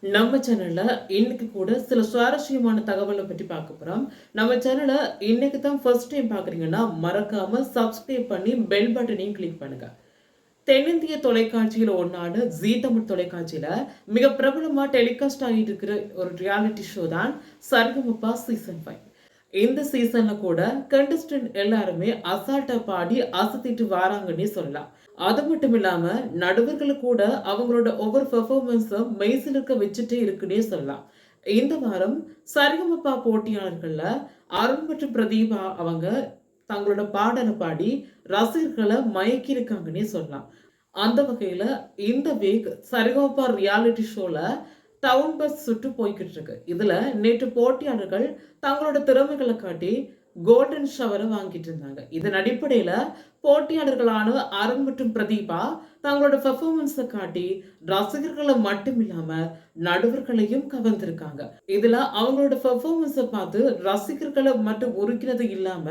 நம்ம சேனல்ல இன்னைக்கு கூட சில சுவாரஸ்யமான தகவலை பற்றி பார்க்க போறோம். நம்ம சேனலை இன்னைக்கு தான் ஃபர்ஸ்ட் டைம் பார்க்குறீங்கன்னா மறக்காம சப்ஸ்கிரைப் பண்ணி பெல் பட்டனையும் கிளிக் பண்ணுங்க. தென்னிந்திய தொலைக்காட்சியில் ஒன்றான ஜீ தமிழ் தொலைக்காட்சியில மிக பிரபலமா டெலிகாஸ்ட் ஆகிட்டு இருக்கிற ஒரு ரியாலிட்டி ஷோ தான் சரிகமபா சீசன் 5. இந்த சீசன்ல கூட கண்டஸ்டன்ட் எல்லாருமே அசால்ட்டா பாடி அசத்திட்டு வராங்கன்னே சொல்லலாம். அது மட்டும் இல்லாம நடுவர்கள் கூட அவங்களோட ஒவ்வொரு பெர்ஃபார்மன்ஸும் மெய்சிலிருக்க வச்சுட்டே இருக்குன்னே சொல்லலாம். இந்த வாரம் சரிகமபா போட்டியாளர்கள்ல அருண் மற்றும் பிரதீபா அவங்க தங்களோட பாடலை பாடி ரசிகர்களை மயக்கி இருக்காங்கன்னே சொல்லலாம். அந்த வகையில இந்த வீக் சரிகமபா ரியாலிட்டி ஷோல டவுன் பஸ் சுற்று போய்கிட்டு இருக்கு. இதுல நேற்று போட்டியாளர்கள் தங்களோட திறமைகளை காட்டி கோல்டன் ஷவரை வாங்கிட்டு இருந்தாங்க. இதன் அடிப்படையில போட்டியாளர்களான அருண் மற்றும் பிரதீபா தங்களோட பெர்ஃபார்மன்ஸை காட்டி ரசிகர்களை மட்டும் இல்லாம நடுவர்களையும் கவர்ந்திருக்காங்க. இதுல அவங்களோட பெர்ஃபார்மன்ஸை பார்த்து ரசிகர்களை மட்டும் உருக்கினது இல்லாம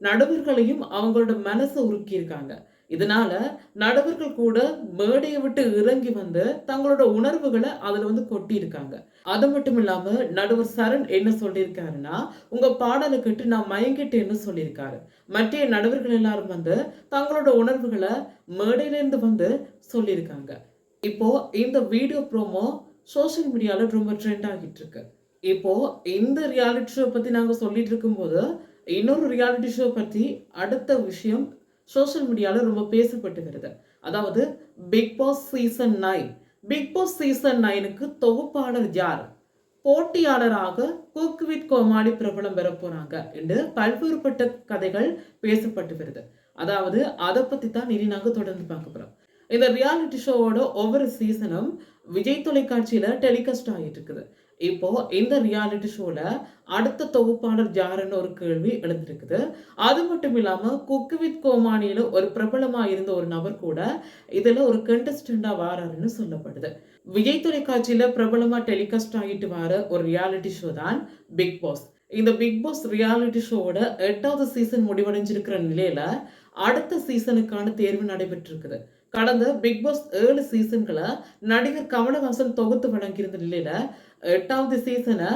நடுவர்களையும் அவங்களோட மனசை உருக்கியிருக்காங்க. இதனால நடுவர்கள் கூட மேடையை விட்டு இறங்கி வந்து தங்களோட உணர்வுகளை அதுல கொட்டி இருக்காங்க. அது மட்டும் இல்லாம நடுவர் சரண் என்ன சொல்லியிருக்காருன்னா, உங்க பாடலை கேட்டு நான் மயங்கிட்டேன்னு சொல்லியிருக்காரு. மற்ற நடுவர்கள் எல்லாரும் வந்து தங்களோட உணர்வுகளை மேடையிலிருந்து வந்து சொல்லியிருக்காங்க. இப்போ இந்த வீடியோ ப்ரோமோ சோசியல் மீடியால ரொம்ப ட்ரெண்ட் ஆகிட்டு இருக்கு. இப்போ இந்த ரியாலிட்டி ஷோ பத்தி நாங்க சொல்லிட்டு இருக்கும்போது இன்னொரு ரியாலிட்டி ஷோ பத்தி அடுத்த விஷயம் சோஷியல் மீடியாவில் ரொம்ப பேசப்பட்டு வருது. அதாவது Bigg Boss season 9. Bigg Boss season 9க்கு தொகுப்பாளர் யார், போட்டியாளராக குக் வித் கோமாளி பிரபலம் பெற போறாங்க என்று பல்வேறுபட்ட கதைகள் பேசப்பட்டு வருது. அதாவது அதை பத்தி தான் இனி நாங்க தொடர்ந்து பார்க்க போறோம். இந்த ரியாலிட்டி ஷோவோட ஒவ்வொரு சீசனும் விஜய் தொலைக்காட்சியில டெலிகாஸ்ட் ஆகிட்டு இருக்குது. இப்போ இந்த ரியாலிட்டி ஷோல அடுத்த தொகுப்பாளர் யாருன்னு ஒரு கேள்வி எழுந்திருக்குது. அது மட்டும் இல்லாம குக் வித் கோமாளியில ஒரு பிரபலமா இருந்த ஒரு நபர் கூட இதுல ஒரு கண்டஸ்டண்டா வாராருன்னு சொல்லப்படுது. விஜய் தொலைக்காட்சியில பிரபலமா டெலிகாஸ்ட் ஆகிட்டு வர ஒரு ரியாலிட்டி ஷோ தான் பிக் பாஸ். இந்த பிக் பாஸ் ரியாலிட்டி ஷோவோட 8வது சீசன் முடிவடைஞ்சிருக்கிற நிலையில அடுத்த சீசனுக்கான தேர்வு நடைபெற்று இருக்குது. கடந்த பிக் பாஸ் 7 சீசன்களை நடிகர் கமலஹாசன் தொகுத்து வழங்கியிருந்த நிலையில 8வது சீசனை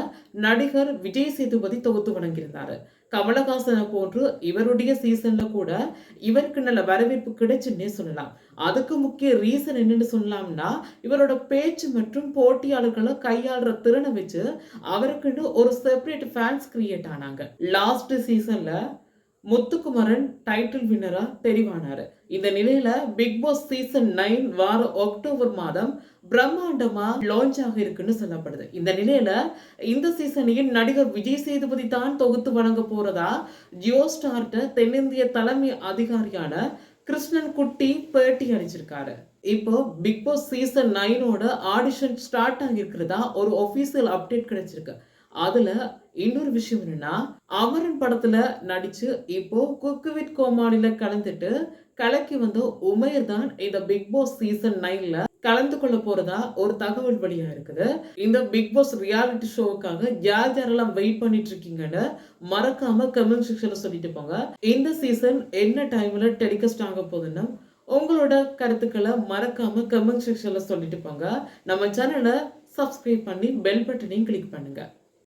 நடிகர் விஜய் சேதுபதி தொகுத்து வழங்கியிருந்தாரு. கமலஹாசனை போன்று இவருடைய சீசன்ல கூட இவருக்கு நல்ல வரவேற்பு கிடைச்சுன்னே சொல்லலாம். அதுக்கு முக்கிய ரீசன் என்னன்னு சொல்லலாம்னா இவரோட பேச்சு மற்றும் போட்டியாளர்களை கையாளுற திறனை வச்சு அவருக்குன்னு ஒரு செப்பரேட் ஃபேன்ஸ் கிரியேட் ஆனாங்க. லாஸ்ட் சீசன்ல முத்துக்குமரன் டைட்டில் வின்னரா தெரிவானாரு. இந்த நிலையில பிக் பாஸ் சீசன் 9 வார அக்டோபர் மாதம் பிரம்மாண்டமா லான்ச் ஆக இருக்குன்னு சொல்லப்படுது. இந்த நிலையில இந்த சீசனையும் நடிகர் விஜய் சேதுபதி தான் தொகுத்து வழங்க போறதா ஜியோ ஸ்டார்ட்ட தென்னிந்திய தலைமை அதிகாரியான கிருஷ்ணன் குட்டி பேட்டி அளிச்சிருக்காரு. இப்போ பிக் பாஸ் சீசன் 9ஓட ஆடிஷன் ஸ்டார்ட் ஆகிருக்கிறதா ஒரு ஒபிஷியல் அப்டேட் கிடைச்சிருக்கு. அதுல இன்னொரு விஷயம் என்னன்னா, அமரன் படத்துல நடிச்சு இப்போ குக் வித் கோமாளில கலந்துட்டு கலக்கி வந்து உமேர் தான் இந்த பிக் பாஸ் சீசன் 9ல கலந்து கொள்ள போறதா ஒரு தகவல் வெளியா இருக்குது. இந்த பிக் பாஸ் ரியாலிட்டி ஷோவுக்காக யார் யாரெல்லாம் வெயிட் பண்ணிட்டு இருக்கீங்கன்னு மறக்காம கமெண்ட் செக்ஷன்ல சொல்லிட்டு போங்க. இந்த சீசன் என்ன டைம்ல டெலிகாஸ்ட் ஆக போகுதுன்னு உங்களோட கருத்துக்களை மறக்காம கமெண்ட் செக்ஷன்ல சொல்லிட்டு போங்க. நம்ம சேனலை சப்ஸ்கிரைப் பண்ணி பெல் பட்டனையும் கிளிக் பண்ணுங்க.